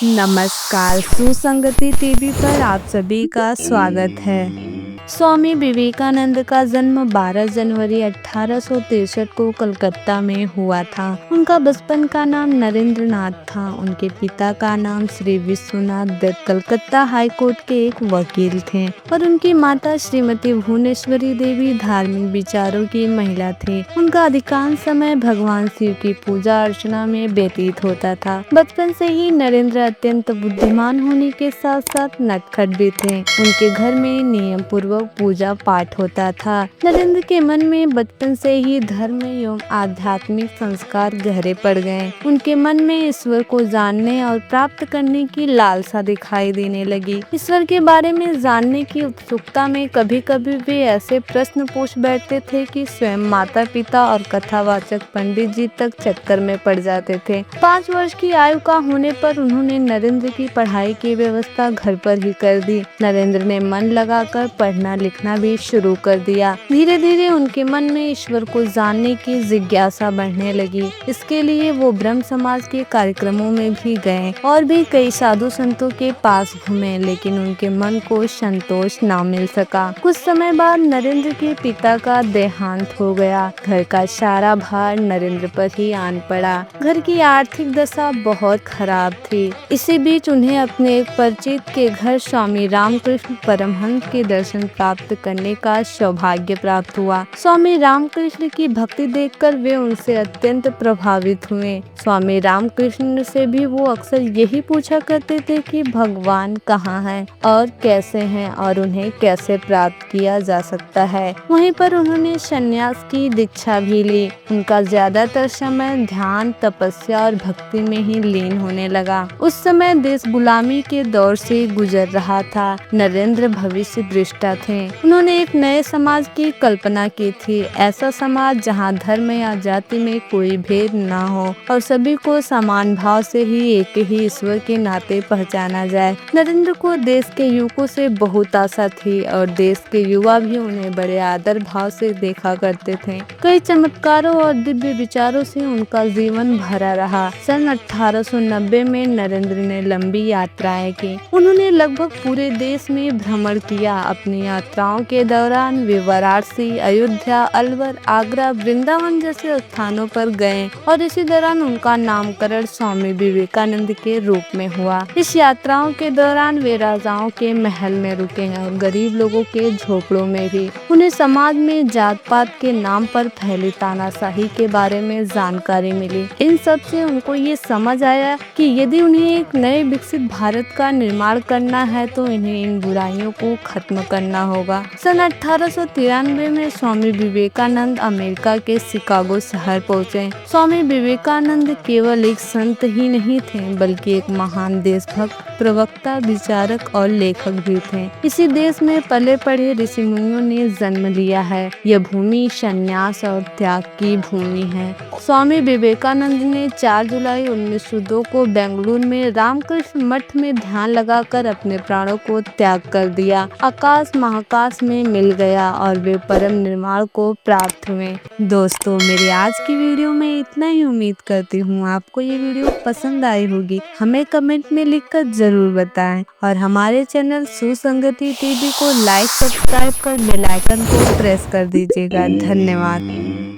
नमस्कार, सुसंगति टीवी पर आप सभी का स्वागत है। स्वामी विवेकानंद का जन्म 12 जनवरी 1863 को कलकत्ता में हुआ था। उनका बचपन का नाम नरेंद्र नाथ था। उनके पिता का नाम श्री विश्वनाथ दत्त कलकत्ता हाई कोर्ट के एक वकील थे और उनकी माता श्रीमती भुवनेश्वरी देवी धार्मिक विचारों की महिला थी। उनका अधिकांश समय भगवान शिव की पूजा अर्चना में व्यतीत होता था। बचपन से ही नरेंद्र अत्यंत बुद्धिमान होने के साथ साथ नटखट भी थे। उनके घर में नियम पूर्वक पूजा पाठ होता था। नरेंद्र के मन में बचपन से ही धर्म एवं आध्यात्मिक संस्कार गहरे पड़ गए। उनके मन में ईश्वर को जानने और प्राप्त करने की लालसा दिखाई देने लगी। ईश्वर के बारे में जानने की उत्सुकता में कभी कभी वे ऐसे प्रश्न पूछ बैठते थे कि स्वयं माता पिता और कथावाचक पंडित जी तक चक्कर में पड़ जाते थे। 5 वर्ष की आयु का होने पर उन्होंने नरेंद्र की पढ़ाई की व्यवस्था घर पर ही कर दी। नरेंद्र ने मन लगाकर पढ़ना लिखना भी शुरू कर दिया। धीरे धीरे उनके मन में ईश्वर को जानने की जिज्ञासा बढ़ने लगी। इसके लिए वो ब्रह्म समाज के कार्यक्रमों में भी गए और भी कई साधु संतों के पास घूमे, लेकिन उनके मन को संतोष न मिल सका। कुछ समय बाद नरेंद्र के पिता का देहांत हो गया। घर का सारा भार नरेंद्र पर ही आन पड़ा। घर की आर्थिक दशा बहुत खराब थी। इसी बीच उन्हें अपने एक परिचित के घर स्वामी रामकृष्ण परमहंस के दर्शन प्राप्त करने का सौभाग्य प्राप्त हुआ। स्वामी रामकृष्ण की भक्ति देखकर वे उनसे अत्यंत प्रभावित हुए। स्वामी रामकृष्ण से भी वो अक्सर यही पूछा करते थे कि भगवान कहाँ हैं और कैसे हैं और उन्हें कैसे प्राप्त किया जा सकता है। वहीं पर उन्होंने संन्यास की दीक्षा भी ली। उनका ज्यादातर समय ध्यान, तपस्या और भक्ति में ही लीन होने लगा। उस समय देश गुलामी के दौर से गुजर रहा था। नरेंद्र भविष्य दृष्टा थे। उन्होंने एक नए समाज की कल्पना की थी, ऐसा समाज जहां धर्म या जाति में कोई भेद न हो और सभी को समान भाव से ही एक ही ईश्वर के नाते पहचाना जाए। नरेंद्र को देश के युवकों से बहुत आशा थी और देश के युवा भी उन्हें बड़े आदर भाव से देखा करते थे। कई चमत्कारों और दिव्य विचारों से उनका जीवन भरा रहा। सन 1890 में नरेंद्र ने लंबी यात्राएं की। उन्होंने लगभग पूरे देश में भ्रमण किया। अपनी यात्राओं के दौरान वे वाराणसी, अयोध्या, अलवर, आगरा, वृंदावन जैसे स्थानों पर गए और इसी दौरान उनका नामकरण स्वामी विवेकानंद के रूप में हुआ। इस यात्राओं के दौरान वे राजाओं के महल में रुके और गरीब लोगों के झोपड़ों में भी। उन्हें समाज में जात पात के नाम पर फैली तानाशाही के बारे में जानकारी मिली। इन सब से उनको ये समझ आया कि यदि उन्हें एक नए विकसित भारत का निर्माण करना है तो इन्हें इन बुराइयों को खत्म करना होगा। सन 1893 में स्वामी विवेकानंद अमेरिका के शिकागो शहर पहुंचे। स्वामी विवेकानंद केवल एक संत ही नहीं थे, बल्कि एक महान देशभक्त, प्रवक्ता, विचारक और लेखक भी थे। इसी देश में पले पढ़े ऋषि मुनियों ने जन्म लिया है। यह भूमि संन्यास और त्याग की भूमि है। स्वामी विवेकानंद ने 4 जुलाई 1902 को बेंगलुरु में रामकृष्ण मठ में ध्यान लगाकर अपने प्राणों को त्याग कर दिया। आकाश महाकाश में मिल गया और वे परम निर्वाण को प्राप्त हुए। दोस्तों, मेरी आज की वीडियो में इतना ही। उम्मीद करती हूँ आपको ये वीडियो पसंद आई होगी। हमें कमेंट में लिखकर जरूर बताएं और हमारे चैनल सुसंगति टीवी को लाइक, सब्सक्राइब कर बेल आइकन को प्रेस कर दीजिएगा। धन्यवाद।